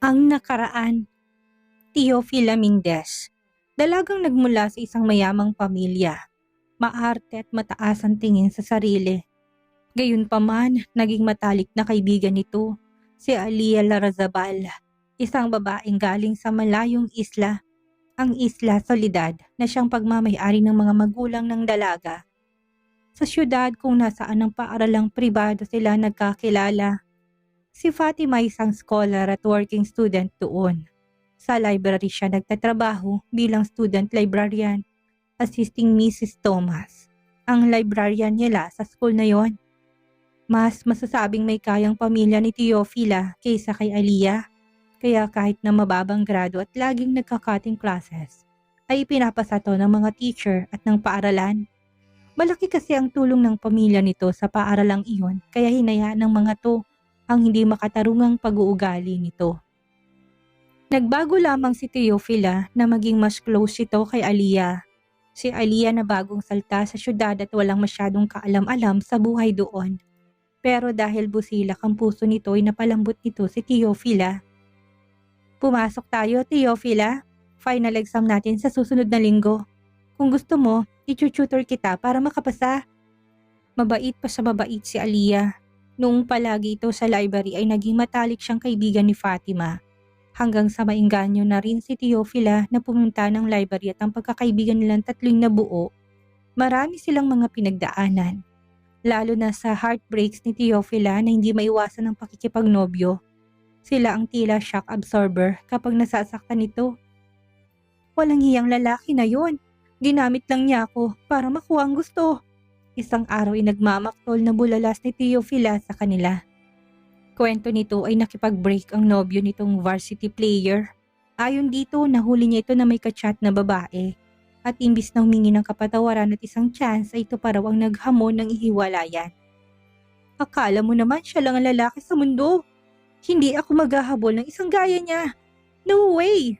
Ang nakaraan, Teofila Mendez. Dalagang nagmula sa isang mayamang pamilya. Maarte at mataas ang tingin sa sarili. Gayunpaman, naging matalik na kaibigan nito, si Alia Larazabal, isang babaeng galing sa malayong isla, ang Isla Soledad na siyang pagmamay-ari ng mga magulang ng dalaga. Sa syudad kung nasaan ang paaralang pribado sila nagkakilala. Si Fatima ay isang scholar at working student doon. Sa library siya nagtatrabaho bilang student librarian, assisting Mrs. Thomas, ang librarian nila sa school na yon. Mas masasabing may kayang pamilya ni Teofila kaysa kay Alia, kaya kahit na mababang grado at laging nagka-cutting classes, ay pinapasa to ng mga teacher at ng paaralan. Malaki kasi ang tulong ng pamilya nito sa paaralang iyon, kaya hinayaan ng mga to ang hindi makatarungang pag-uugali nito. Nagbago lamang si Teofila na maging mas close ito kay Alia. Si Alia na bagong salta sa syudad at walang masyadong kaalam-alam sa buhay doon. Pero dahil busilak ang puso nito ay napalambot nito si Teofila. Pumasok tayo, Teofila. Final exam natin sa susunod na linggo. Kung gusto mo, i-tutor kita para makapasa. Mabait pa sa mabait si Alia. Noong palagi ito sa library ay naging matalik siyang kaibigan ni Fatima. Hanggang sa maingganyo na rin si Teofila na pumunta ng library at ang pagkakaibigan nilang tatlo'y nabuo. Marami silang mga pinagdaanan. Lalo na sa heartbreaks ni Teofila na hindi maiwasan ng pakikipagnobyo. Sila ang tila shock absorber kapag nasasaktan ito. Walang hiyang lalaki na yon. Ginamit lang niya ako para makuha ang gusto. Isang araw ay nagmamaktol na bulalas ni Teofila sa kanila. Kwento nito ay nakipag-break ang nobyo nitong varsity player. Ayon dito, nahuli niya ito na may kachat na babae. At imbis na humingi ng kapatawaran at isang chance ay ito pa raw ang naghamon ng ihiwalayan. Akala mo naman siya lang ang lalaki sa mundo. Hindi ako maghahabol ng isang gaya niya. No way!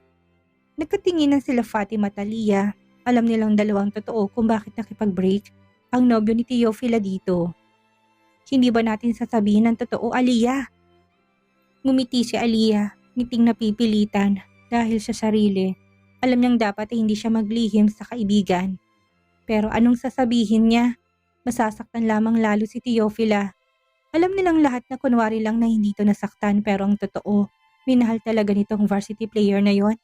Nagkatinginan sila Fatima at Alia. Alam nilang dalawang totoo kung bakit nakipag-break ang nobyo ni Teofila dito. Hindi ba natin sasabihin ng totoo, Alia? Ngumiti si Alia, ngiting napipilitan dahil sa sarili. Alam niyang dapat ay hindi siya maglihim sa kaibigan. Pero anong sasabihin niya? Masasaktan lamang lalo si Teofila. Alam nilang lahat na kunwari lang na hindi ito nasaktan pero ang totoo, minahal talaga nitong varsity player na yon.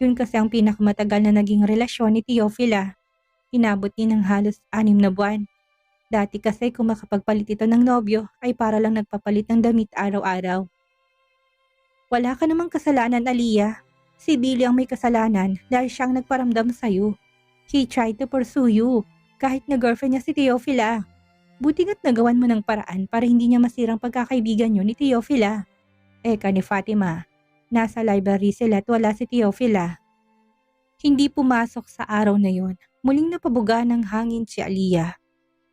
Yun kasi ang pinakamatagal na naging relasyon ni Teofila. Inabot niya ng halos 6 na buwan. Dati kasi kung makapagpalit ito ng nobyo ay para lang nagpapalit ng damit araw-araw. Wala ka namang kasalanan, Alia. Si Billy ang may kasalanan dahil siyang nagparamdam sa'yo. He tried to pursue you kahit na girlfriend niya si Teofila. Buti nga't nagawan mo ng paraan para hindi niya masirang pagkakaibigan niyo ni Teofila. Eka ni Fatima, nasa library sila at wala si Teofila. Hindi pumasok sa araw na yon. Muling napabuga ng hangin si Alia.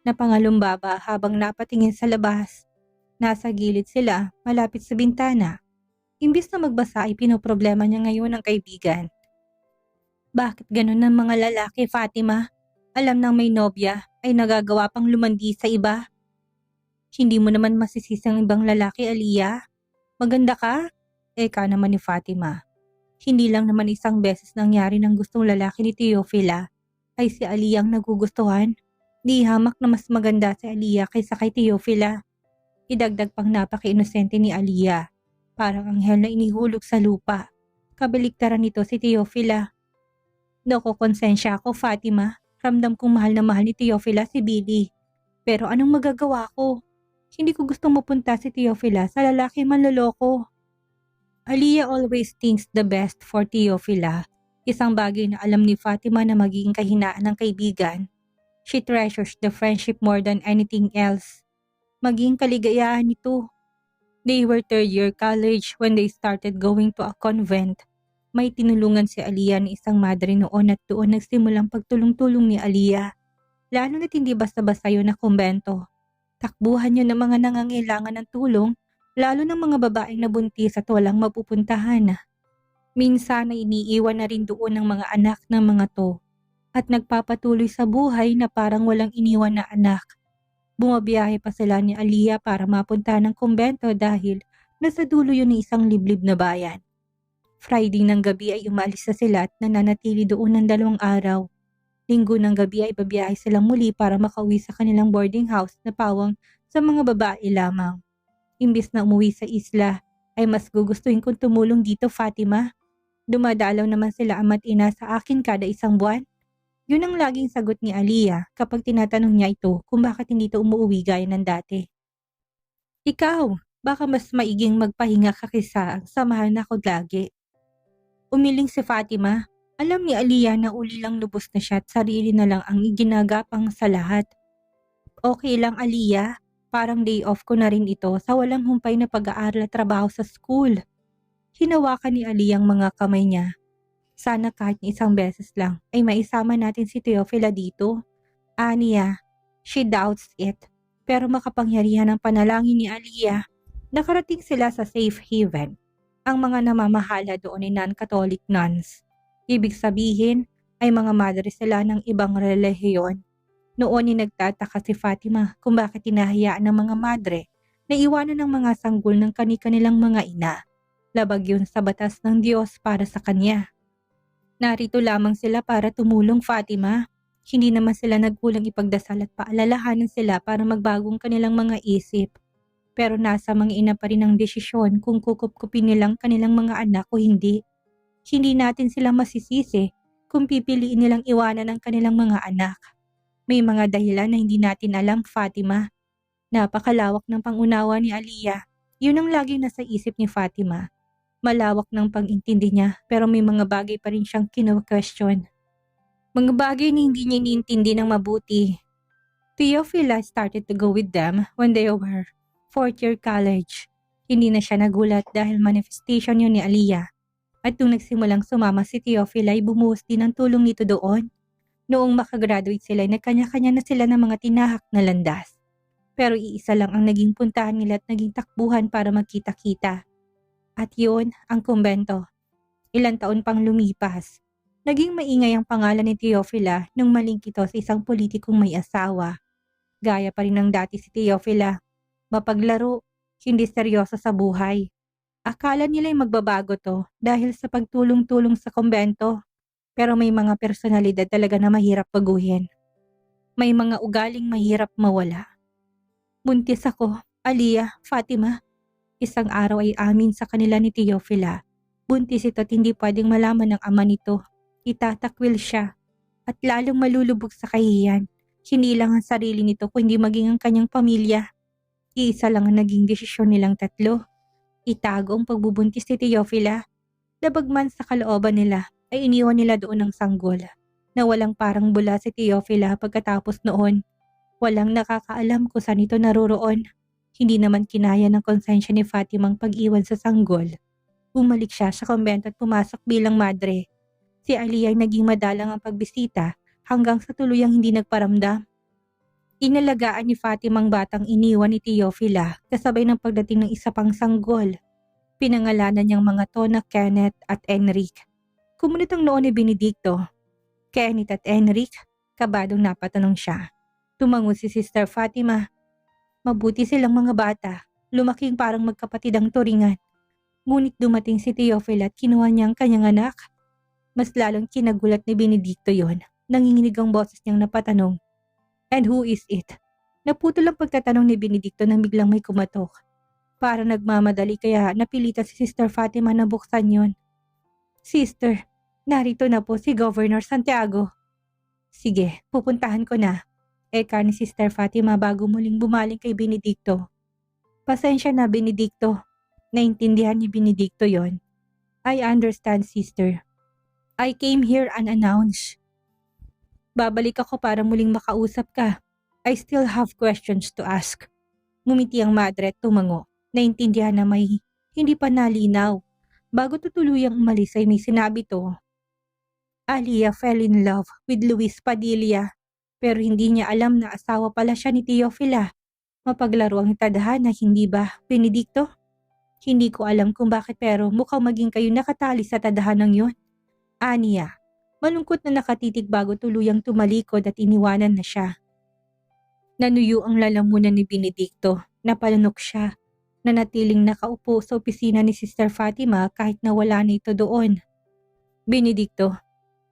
Napangalumbaba habang napatingin sa labas. Nasa gilid sila, malapit sa bintana. Imbis na magbasa ay pinoproblema niya ngayon ang kaibigan. Bakit ganun ng mga lalaki, Fatima? Alam nang may nobya ay nagagawa pang lumandi sa iba. Hindi mo naman masisisi ang ibang lalaki, Alia. Maganda ka? Eka naman ni Fatima. Hindi lang naman isang beses nangyari ng gustong lalaki ni Teofila ay si Alia ang nagugustuhan. Di hamak na mas maganda si Alia kaysa kay Teofila. Idagdag pang napaka-inosente ni Alia. Parang anghel na inihulog sa lupa. Kabaliktaran nito si Teofila. Nakokonsensya ako, Fatima. Ramdam kong mahal na mahal ni Teofila si Billy. Pero anong magagawa ko? Hindi ko gustong mapunta si Teofila sa lalaki manloloko. Alia always thinks the best for Teofila. Isang bagay na alam ni Fatima na magiging kahinaan ng kaibigan. She treasures the friendship more than anything else. Maging kaligayahan nito. They were third year college when they started going to a convent. May tinulungan si Alia ni isang madre noon at doon nagsimulang pagtulong-tulong ni Alia. Lalo na't hindi basta-basta yun na kumbento. Takbuhan yun ng mga nangangailangan ng tulong, lalo ng mga babaeng nabuntis at walang mapupuntahan. Minsan ay iniiwan na rin doon ng mga anak ng mga to. At nagpapatuloy sa buhay na parang walang iniwan na anak. Bumabiyahe pa sila ni Alia para mapunta ng kumbento dahil nasa dulo yun ng isang liblib na bayan. Friday ng gabi ay umalis na sila at nananatili doon ng 2 araw. Linggo ng gabi ay babiyahe silang muli para makauwi sa kanilang boarding house na pawang sa mga babae lamang. Imbis na umuwi sa isla, ay mas gugustuhin kong tumulong dito, Fatima. Dumadalaw naman sila ama't ina sa akin kada 1 buwan. Yun ang laging sagot ni Aliyah kapag tinatanong niya ito kung bakit hindi ito umuwi gaya ng dati. Ikaw, baka mas maiging magpahinga ka kaysa ang samahan ako lagi. Umiling si Fatima. Alam ni Aliyah na uli lang lubos na siya at sarili na lang ang iginagapang sa lahat. Okay lang, Aliyah. Parang day off ko na rin ito sa walang humpay na pag-aaral at trabaho sa school. Hinawakan ni Aliyah ang mga kamay niya. Sana kahit 1 beses lang ay maisama natin si Teofila dito. Aniya, she doubts it. Pero makapangyarihan ang panalangin ni Aliyah. Nakarating sila sa safe haven. Ang mga namamahala doon ay non-Catholic nuns. Ibig sabihin ay mga madre sila ng ibang relihiyon. Noon ay nagtataka si Fatima kung bakit hinahayaan ng mga madre na iwanan ng mga sanggol ng kani-kanilang mga ina. Labag yun sa batas ng Diyos para sa kanya. Narito lamang sila para tumulong, Fatima. Hindi naman sila nagkulang ipagdasal at paalalahanan sila para magbagong kanilang mga isip. Pero nasa mga ina pa rin ang desisyon kung kukupkupin nilang kanilang mga anak o hindi. Hindi natin sila masisisi kung pipiliin nilang iwanan ang kanilang mga anak. May mga dahilan na hindi natin alam, Fatima. Napakalawak ng pangunawa ni Aliyah. Yun ang laging nasa isip ni Fatima. Malawak ng pag-intindi niya pero may mga bagay pa rin siyang kino-question. Mga bagay na hindi niya iniintindi ng mabuti. Teofila started to go with them when they were 4th year college. Hindi na siya nagulat dahil manifestation yun ni Aliyah. At nung nagsimulang sumama si Teofila ay bumuhos din ang tulong nito doon. Noong makagraduate sila ay nagkanya-kanya na sila ng mga tinahak na landas. Pero iisa lang ang naging puntahan nila at naging takbuhan para magkita-kita. At yun ang kumbento. Ilang taon pang lumipas. Naging maingay ang pangalan ni Teofila nung malink ito sa isang politikong may asawa. Gaya pa rin ng dati si Teofila. Mapaglaro, hindi seryoso sa buhay. Akala nila'y magbabago to dahil sa pagtulong-tulong sa kumbento. Pero may mga personalidad talaga na mahirap baguhin. May mga ugaling mahirap mawala. Buntis ako, Aliyah, Fatima. Isang araw ay amin sa kanila ni Teofila. Buntis ito at hindi pwedeng malaman ng ama nito. Itatakwil siya at lalong malulubog sa kahihiyan. Hindi lang ang sarili nito kundi maging ang kanyang pamilya. Iisa lang ang naging desisyon nilang tatlo. Itago ang pagbubuntis ni Teofila. Labagman sa kalooban nila ay iniwan nila doon ang sanggol na walang parang bula si Teofila pagkatapos noon. Walang nakakaalam kung saan ito naroroon. Hindi naman kinaya ng konsensya ni Fatima ang pag-iwan sa sanggol. Bumalik siya sa kumbento at pumasok bilang madre. Si Aliyah ay naging madalang ang pagbisita hanggang sa tuluyang hindi nagparamdam. Inalagaan ni Fatima ang batang iniwan ni Teofila kasabay ng pagdating ng isa pang sanggol. Pinangalanan niyang mga to na Kenneth at Enric. Kumunit ang noo ni Benedicto. Kenneth at Enric, kabadong napatanong siya. Tumango si Sister Fatima. Mabuti silang mga bata, lumaking parang magkapatid ang turingan. Ngunit dumating si Teofila at kinuha niya ang kanyang anak. Mas lalong kinagulat ni Benedicto yon. Nanginginig ang boses niyang napatanong. And who is it? Naputol ang pagtatanong ni Benedicto nang biglang may kumatok. Para nagmamadali kaya napilitan si Sister Fatima na buksan yon. Sister, narito na po si Governor Santiago. Sige, pupuntahan ko na. Eka ni Sister Fatima bago muling bumaling kay Benedicto. Pasensya na, Benedicto. Naintindihan ni Benedicto yon. I understand, Sister. I came here unannounced. Babalik ako para muling makausap ka. I still have questions to ask. Ngumiti ang madre at tumango. Naintindihan na may hindi pa nalinaw. Bago tutuluyang umalis ay may sinabi to. Aliyah fell in love with Luis Padilla. Pero hindi niya alam na asawa pala siya ni Teofila. Mapaglaro ang tadhana, hindi ba, Benedicto? Hindi ko alam kung bakit pero mukhang maging kayo nakatali sa tadhanang yun. Aniya. Malungkot na nakatitig bago tuluyang tumalikod at iniwanan na siya. Nanuyo ang lalamunan ni Benedicto. Napalunok siya. Nanatiling nakaupo sa opisina ni Sister Fatima kahit na wala na ito doon. Benedicto,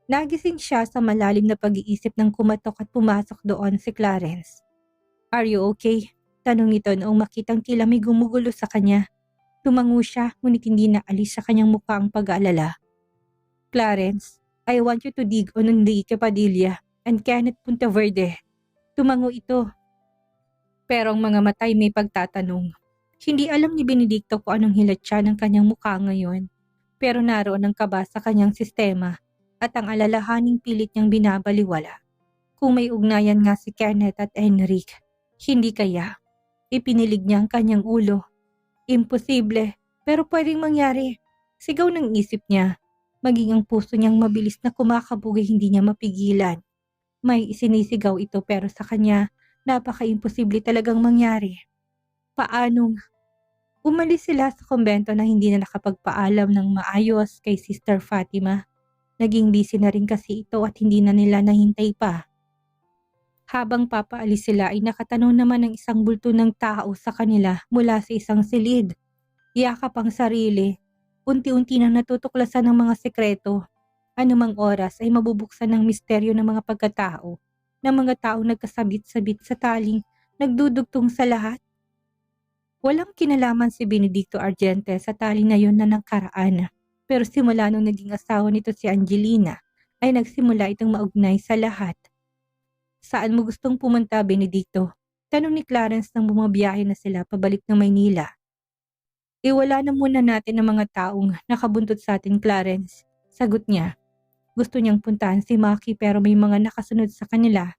nagising siya sa malalim na pag-iisip ng kumatok at pumasok doon si Clarence. "Are you okay?" Tanong nito noong makitang tila may gumugulo sa kanya. Tumango siya ngunit hindi naalis sa kanyang mukha ang pag-aalala. "Clarence, I want you to dig on Enrique Padilla and Kenneth Punteverde." Tumango ito. Pero ang mga matay may pagtatanong. Hindi alam ni Benedicto kung anong hilatsa ng kanyang mukha ngayon. Pero naroon ang kaba sa kanyang sistema at ang alalahaning pilit niyang binabaliwala. Kung may ugnayan nga si Kenneth at Enrique, hindi kaya. Ipinilig niya ang kanyang ulo. Imposible, pero pwedeng mangyari. Sigaw ng isip niya. Maging ang puso niyang mabilis na kumakabog ay hindi niya mapigilan. May isinisigaw ito pero sa kanya, napaka-imposible talagang mangyari. Paanong? Umalis sila sa kumbento na hindi na nakapagpaalam ng maayos kay Sister Fatima. Naging busy na rin kasi ito at hindi na nila nahintay pa. Habang papaalis sila ay nakatanong naman ng isang bulto ng tao sa kanila mula sa isang silid. Yakap ang sarili. Unti-unti nang natutuklasan ng mga sekreto. Anumang oras ay mabubuksan ng misteryo ng mga pagkatao, ng mga taong nagkasabit-sabit sa taling nagdudugtong sa lahat. Walang kinalaman si Benedicto Argente sa tali na yun na nakaraan. Pero simula nung naging asawa nito si Angelina, ay nagsimula itong maugnay sa lahat. "Saan mo gustong pumunta, Benedicto?" Tanong ni Clarence nang bumabiyahe na sila pabalik ng Maynila. "Iwala na muna natin ang mga taong nakabuntot sa atin, Clarence." Sagot niya. Gusto niyang puntahan si Maki pero may mga nakasunod sa kanila.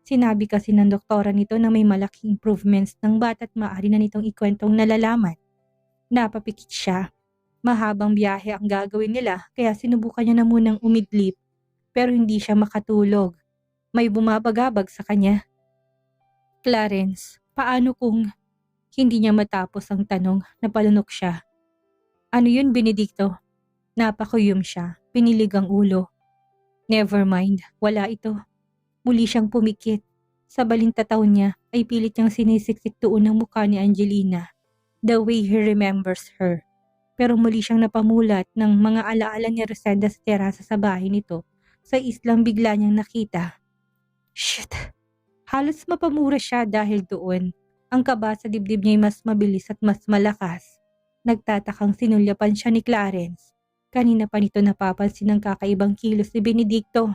Sinabi kasi ng doktora nito na may malaking improvements ng bata at maaari na nitong ikwentong nalalaman. Napapikit siya. Mahabang biyahe ang gagawin nila kaya sinubukan niya na munang umidlip pero hindi siya makatulog. May bumabagabag sa kanya. "Clarence, paano kung..." Hindi niya matapos ang tanong, napalunok siya. "Ano yun, Benedicto?" Napakuyom siya, pinilig ang ulo. "Never mind, wala ito." Muli siyang pumikit. Sa balintataw niya ay pilit niyang sinisiksik doon ang mukha ni Angelina. The way he remembers her. Pero muli siyang napamulat ng mga alaala ni Rosenda sa terasa sa bahay nito. Sa islang bigla niyang nakita. Shit! Halos mapamura siya dahil doon. Ang kaba sa dibdib niya ay mas mabilis at mas malakas. Nagtatakang sinulyapan siya ni Clarence. Kanina pa nito napapansin ang kakaibang kilos ni Benedicto.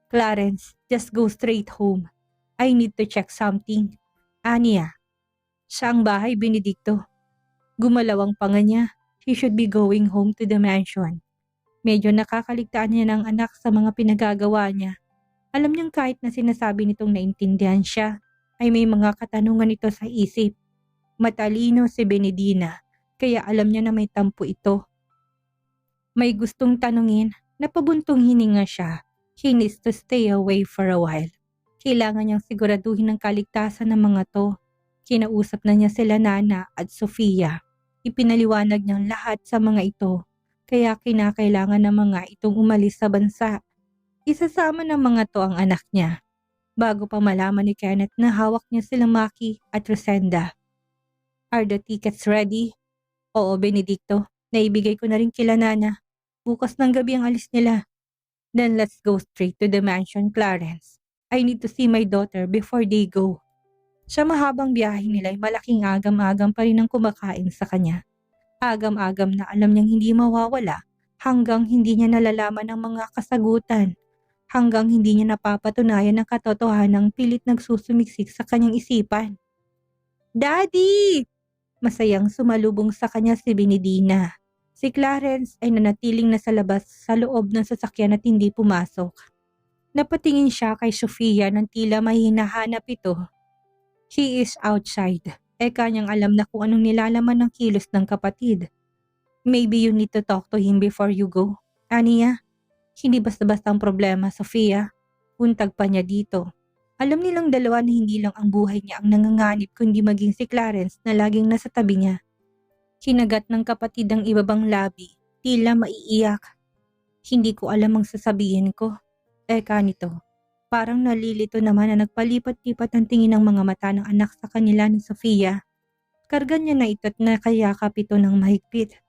"Clarence, just go straight home. I need to check something." "Ania." "Sa ang bahay, Benedicto." Gumalaw ang panga niya. He should be going home to the mansion. Medyo nakakaligtaan niya ng anak sa mga pinagagawa niya. Alam niyang kahit na sinasabi nitong naintindihan siya, ay may mga katanungan ito sa isip. Matalino si Benedina, kaya alam niya na may tampo ito. May gustong tanungin, napabuntong hininga siya. He needs to stay away for a while. Kailangan niyang siguraduhin ang kaligtasan ng mga to. Kinausap na niya sila Nana at Sofia. Ipinaliwanag niyang lahat sa mga ito. Kaya kinakailangan ng mga itong umalis sa bansa. Isasama ng mga to ang anak niya. Bago pa malaman ni Kenneth na hawak niya sila Maki at Rosenda. "Are the tickets ready?" "Oo, Benedicto. Naibigay ko na rin kila Nana. Bukas ng gabi ang alis nila." "Then let's go straight to the mansion, Clarence. I need to see my daughter before they go." Sa mahabang biyahe nila ay malaking agam-agam pa rin ang kumakain sa kanya. Agam-agam na alam niyang hindi mawawala hanggang hindi niya nalalaman ang mga kasagutan. Hanggang hindi niya napapatunayan ang katotohanang pilit nagsusumiksik sa kanyang isipan. "Daddy!" Masayang sumalubong sa kanya si Benedina. Si Clarence ay nanatiling nasa labas sa loob ng sasakyan at hindi pumasok. Napatingin siya kay Sofia nang tila may hinahanap ito. He is outside. Kanyang alam na kung anong nilalaman ng kilos ng kapatid. "Maybe you need to talk to him before you go. Ania, hindi basta-basta ang problema, Sofia." Buntag pa niya dito. Alam nilang dalawa na hindi lang ang buhay niya ang nanganganib kundi maging si Clarence na laging nasa tabi niya. Kinagat ng kapatid ang ibabang labi, tila maiiyak. "Hindi ko alam ang sasabihin ko." Nito. Parang nalilito naman na nagpalipat-lipat ang tingin ng mga mata ng anak sa kanila ni Sofia. Karga niya na ito't nakayakap ito ng mahigpit.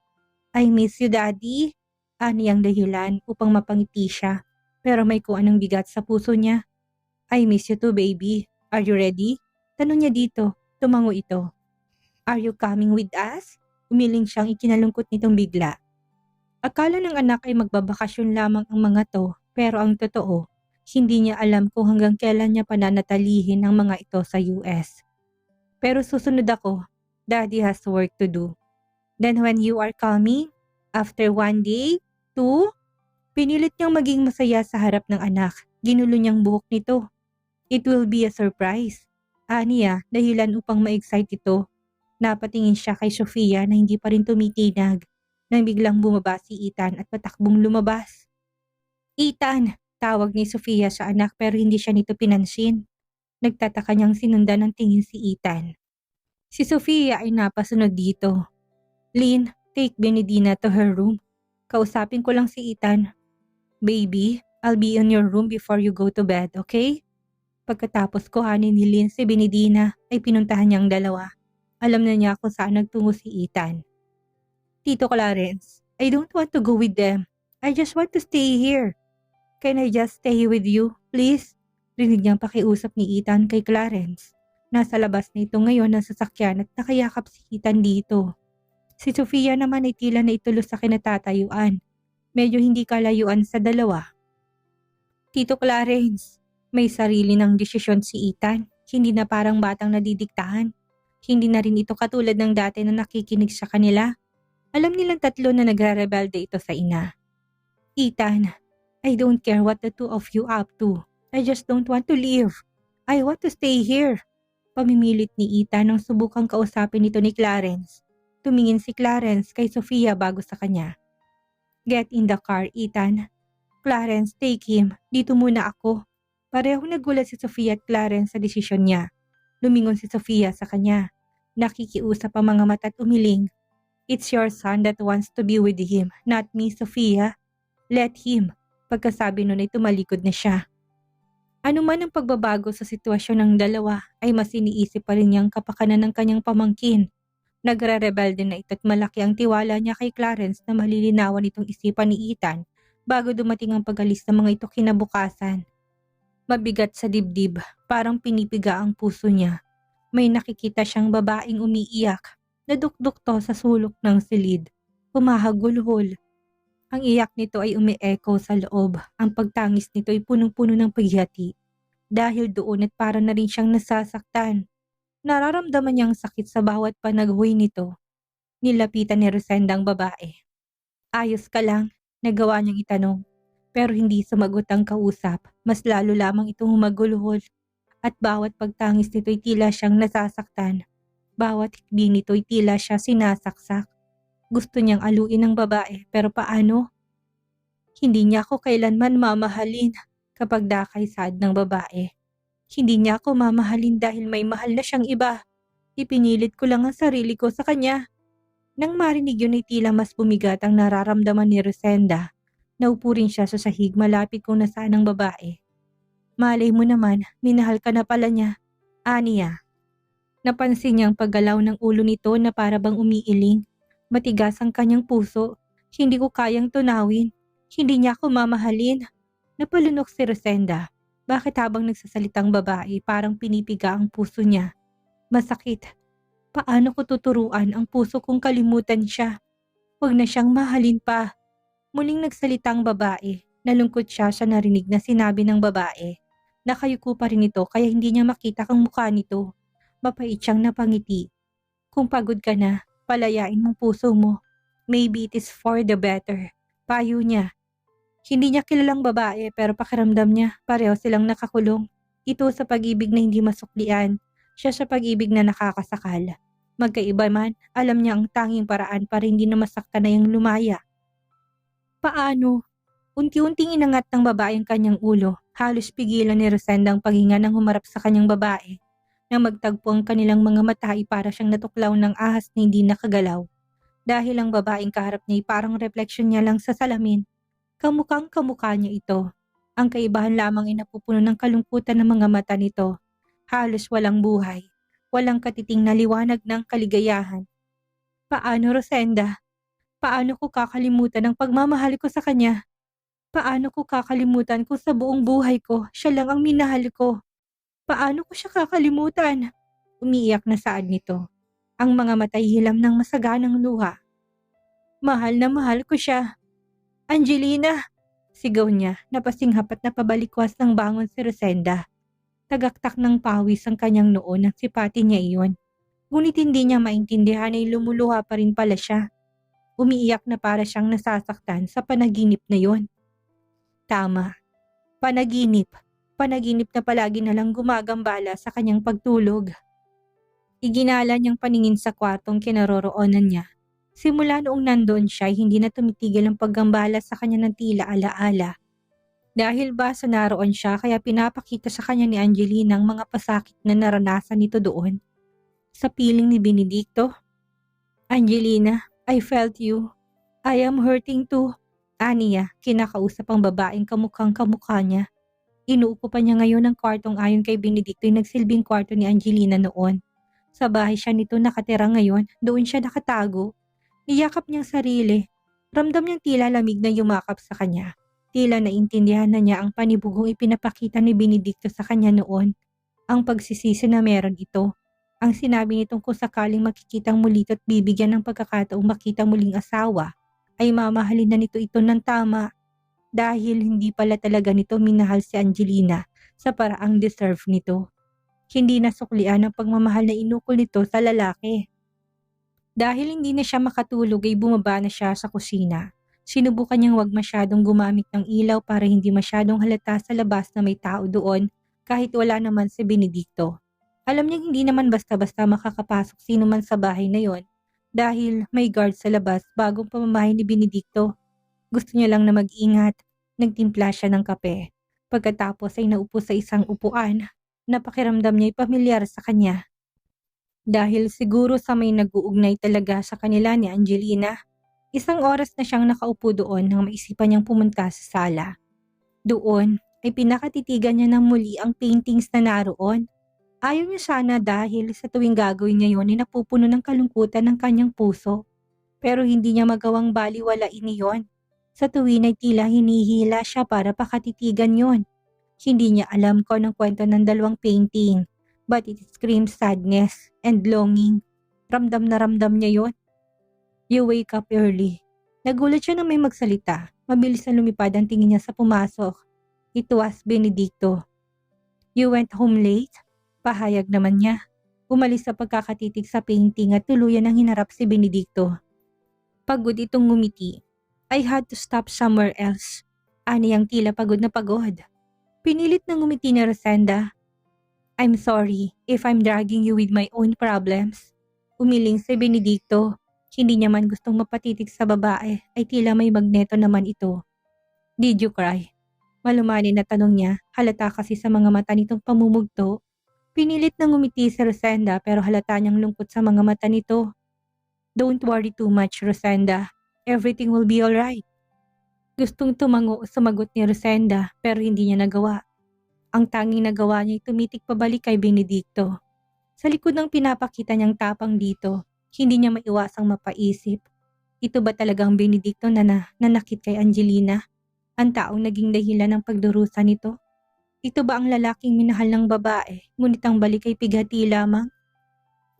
I miss you, Daddy. Ani ang dahilan upang mapangiti siya. Pero may kung anong bigat sa puso niya. I miss you too, baby. Are you ready? Tanong niya dito. Tumango ito. Are you coming with us? Umiling siyang ikinalungkot nitong bigla. Akala ng anak ay magbabakasyon lamang ang mga to, pero ang totoo, hindi niya alam kung hanggang kailan niya pananatilihin ang mga ito sa US. Pero susunod ako. Daddy has work to do. Then when you are coming, after 1 day, 2, pinilit niyang maging masaya sa harap ng anak. Ginulo niyang buhok nito. It will be a surprise. Aniya, dahilan upang ma-excite ito. Napatingin siya kay Sofia na hindi pa rin tumitinag. Nang biglang bumaba si Ethan at patakbong lumabas. Ethan! Tawag ni Sofia sa anak pero hindi siya nito pinansin. Nagtataka niyang sinundan ng tingin si Ethan. Si Sofia ay napasunod dito. Lynn, take Benedina to her room. Kausapin ko lang si Ethan. Baby, I'll be in your room before you go to bed, okay? Pagkatapos kuhanin ni Lynn si Benedina ay pinuntahan niyang dalawa. Alam na niya kung saan nagtungo si Ethan. Tito Clarence, I don't want to go with them. I just want to stay here. Can I just stay with you, please? Rinig niyang pakiusap ni Ethan kay Clarence. Nasa labas na ito ngayon ng sasakyan at nakayakap si Ethan dito. Si Sofia naman ay tila na itulos sa kinatatayuan. Medyo hindi kalayuan sa dalawa. Tito Clarence, may sarili ng desisyon si Ethan. Hindi na parang batang nadidiktahan. Hindi na rin ito katulad ng dati na nakikinig sa kanila. Alam nilang tatlo na nagre-rebelde ito sa ina. Ethan, I don't care what the two of you up to. I just don't want to leave. I want to stay here. Pamimilit ni Ethan nang subukang kausapin ito ni Clarence. Tumingin si Clarence kay Sofia bago sa kanya. Get in the car, Ethan. Clarence, take him. Dito muna ako. Pareho nagulat si Sofia at Clarence sa desisyon niya. Lumingon si Sofia sa kanya. Nakikiusap ang mga mata at umiling. It's your son that wants to be with him, not me, Sofia. Let him. Pagkasabi nun ay tumalikod na siya. Ano man ang pagbabago sa sitwasyon ng dalawa ay mas iniisip pa rin niyang kapakanan ng kanyang pamangkin. Nagre-rebelde na ito't malaki ang tiwala niya kay Clarence na malilinawan itong isipan ni Ethan bago dumating ang pag-alis ng mga ito kinabukasan. Mabigat sa dibdib, parang pinipiga ang puso niya. May nakikita siyang babaeng umiiyak. Nadukduk to sa sulok ng silid. Humahagulhol. Ang iyak nito ay umi-echo sa loob. Ang pagtangis nito ay punong-puno ng paghihati. Dahil doon at para na rin siyang nasasaktan. Nararamdaman niyang sakit sa bawat panaghoy nito. Nilapitan ni Rosenda ang babae. Ayos ka lang, nagawa niyang itanong. Pero hindi sumagot ang kausap. Mas lalo lamang itong humagulhol. At bawat pagtangis nito ay tila siyang nasasaktan. Bawat hikbi nito'y tila siya sinasaksak. Gusto niyang aluin ng babae pero paano? Hindi niya ako kailanman mamahalin kapag dakay saad ng babae. Hindi niya ako mamahalin dahil may mahal na siyang iba. Ipinilit ko lang ang sarili ko sa kanya. Nang marinig yun ay tila mas bumigat ang nararamdaman ni Rosenda. Naupo rin siya sa sahig malapit kung nasaan ang babae. Malay mo naman, minahal ka na pala niya. Aniya. Napansin niyang paggalaw ng ulo nito na para bang umiiling. Matigas ang kanyang puso. Hindi ko kayang tunawin. Hindi niya ako mamahalin. Napalunok si Rosenda. Bakit habang nagsasalitang babae parang pinipiga ang puso niya? Masakit. Paano ko tuturuan ang puso kong kalimutan siya? Huwag na siyang mahalin pa. Muling nagsalitang babae. Nalungkot siya sa narinig na sinabi ng babae. Nakayuko pa rin ito kaya hindi niya makita kang mukha nito. Mapait siyang napangiti. Kung pagod ka na, palayain mong puso mo. Maybe it is for the better. Payo niya. Hindi niya kilalang babae pero pakiramdam niya pareho silang nakakulong. Ito sa pag-ibig na hindi masuklian. Siya sa pag-ibig na nakakasakal. Magkaiba man, alam niya ang tanging paraan para hindi na masaktan na yung lumaya. Paano? Unti-unting inangat ng babae ang kanyang ulo. Halos pigilan ni Rosenda ang paghinga nang humarap sa kanyang babae. Nang magtagpo ang kanilang mga mata ay para siyang natuklaw ng ahas na hindi nakagalaw. Dahil ang babaeng kaharap niya ay parang refleksyon niya lang sa salamin. Kamukang kamukha niya ito. Ang kaibahan lamang ay napupuno ng kalungkutan ng mga mata nito. Halos walang buhay. walang katiting na liwanag ng kaligayahan. Paano, Rosenda? Paano ko kakalimutan ang pagmamahal ko sa kanya? Paano ko kakalimutan kung sa buong buhay ko siya lang ang minahal ko? Paano ko siya kakalimutan? Umiiyak na saad nito. Ang mga mata'y hilam ng masaganang luha. Mahal na mahal ko siya. Angelina! Sigaw niya, napasinghap at napabalikwas ng bangon si Rosenda. Tagaktak ng pawis ang kanyang noo nang sipati niya iyon. Ngunit hindi niya maintindihan ay lumuluha pa rin pala siya. Umiiyak na para siyang nasasaktan sa panaginip na yon. Tama. Panaginip. Panaginip na palagi na lang gumagambala sa kanyang pagtulog. Iginala niyang paningin sa kwartong kinaroroonan niya. Simula noong nandoon siya ay hindi na tumitigil ang paggambala sa kanya ng tila alaala. Dahil ba sa naroon siya kaya pinapakita sa kanya ni Angelina ang mga pasakit na naranasan nito doon? Sa piling ni Benedicto? Angelina, I felt you. I am hurting too. Aniya, kinakausap ang babaeng kamukhang kamukha niya. Inuupo pa niya ngayon ang kwartong ayon kay Benedicto ay nagsilbing kwarto ni Angelina noon. Sa bahay siya nito nakatira ngayon, doon siya nakatago. Niyakap niyang sarili. Ramdam niyang tila lamig na yumakap sa kanya. Tila naintindihan na niya ang panibugong ipinapakita ni Benedicto sa kanya noon. Ang pagsisisi na meron ito. Ang sinabi nitong kung sakaling makikitang muli at bibigyan ng pagkakataong makita muling asawa, ay mamahalin na nito ito ng tama. Dahil hindi pala talaga nito minahal si Angelina sa paraang deserve nito. Hindi nasuklian ang pagmamahal na inukol nito sa lalaki. Dahil hindi na siya makatulog ay bumaba na siya sa kusina. Sinubukan niyang wag masyadong gumamit ng ilaw para hindi masyadong halata sa labas na may tao doon kahit wala naman si Benedicto. Alam niyang hindi naman basta-basta makakapasok sino man sa bahay na yon dahil may guard sa labas bagong pamamahay ni Benedicto. Gusto niya lang na mag-ingat. Nagtimpla siya ng kape. Pagkatapos ay naupo sa isang upuan. Napakiramdam niya'y pamilyar sa kanya. Dahil siguro sa may nag-uugnay talaga sa kanila ni Angelina, isang oras na siyang nakaupo doon nang maisipan niyang pumunta sa sala. Doon ay pinakatitigan niya ng muli ang paintings na naroon. Ayaw niya sana dahil sa tuwing gagawin niya yon ay napupuno ng kalungkutan ng kanyang puso. Pero hindi niya magawang baliwalain iyon. Sa tuwin ay tila hinihila siya para pakatitigan yon. Hindi niya alam kung anong kwento ng dalawang painting, but it screams sadness and longing. Ramdam na ramdam niya yon. You wake up early. Nagulat siya na may magsalita. Mabilis na lumipad ang tingin niya sa pumasok. It was Benedicto. You went home late? Pahayag naman niya. Umalis sa pagkakatitig sa painting at tuluyan ang hinarap si Benedicto. Pagod itong ngumiti. I had to stop somewhere else. Ani ang tila pagod na pagod. Pinilit na ngumiti ni Rosenda. I'm sorry if I'm dragging you with my own problems. Umiling si Benedicto. Hindi niya man gustong mapatitig sa babae ay tila may magneto naman ito. Did you cry? Malumanay na tanong niya, halata kasi sa mga mata nitong pamumugto. Pinilit na ngumiti si Rosenda pero halata niyang lungkot sa mga mata nito. Don't worry too much, Rosenda. Everything will be alright. Gustong tumango o sumagot ni Rosenda pero hindi niya nagawa. Ang tanging nagawa niya ay tumitig pabalik kay Benedicto. Sa likod ng pinapakita niyang tapang dito, hindi niya maiwasang mapaisip. Ito ba talagang Benedicto na nanakit kay Angelina? Ang taong naging dahilan ng pagdurusa nito? Ito ba ang lalaking minahal ng babae, ngunit ang balik ay pighati lamang?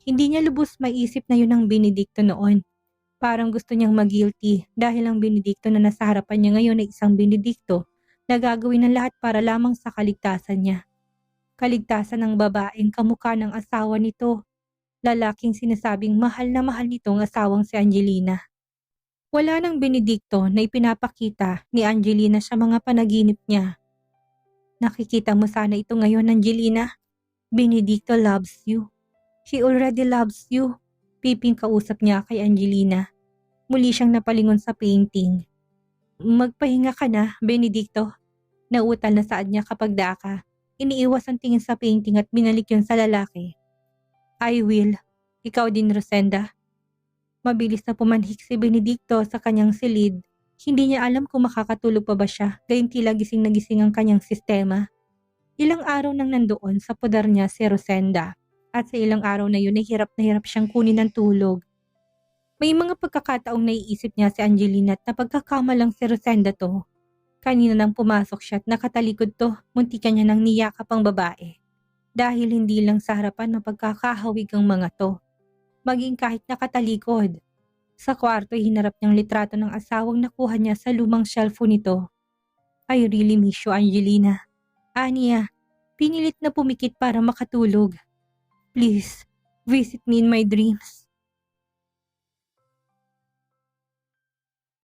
Hindi niya lubos maisip na yun ang Benedicto noon. Parang gusto niyang mag-guilty dahil ang Benedicto na nasa harapan niya ngayon ay isang Benedicto na gagawin ng lahat para lamang sa kaligtasan niya. Kaligtasan ng babaeng kamukha ng asawa nito. Lalaking sinasabing mahal na mahal nitong asawang si Angelina. Wala nang Benedicto na ipinapakita ni Angelina sa mga panaginip niya. Nakikita mo sana ito ngayon, Angelina. Benedicto loves you. He already loves you. Piping kausap niya kay Angelina. Muli siyang napalingon sa painting. Magpahinga ka na, Benedicto. Nautal na saad niya kapag daka. Iniiwas ang tingin sa painting at binalik yun sa lalaki. I will. Ikaw din, Rosenda. Mabilis na pumanhik si Benedicto sa kanyang silid. Hindi niya alam kung makakatulog pa ba siya, gayong tila gising na gising ang kanyang sistema. Ilang araw nang nandoon sa pudar niya si Rosenda. At sa ilang araw na yun ay hirap na hirap siyang kunin ng tulog. May mga pagkakataong naiisip niya si Angelina at napagkakamalang si Rosenda to. Kanina nang pumasok siya at nakatalikod to, muntikan niya nang niyakap ang babae. Dahil hindi lang sa harapan na pagkakahawig ang mga to, maging kahit nakatalikod. Sa kwarto hinarap niyang litrato ng asawang nakuha niya sa lumang cellphone nito. I really miss you, Angelina. Aniya, pinilit na pumikit para makatulog. Please, visit me in my dreams.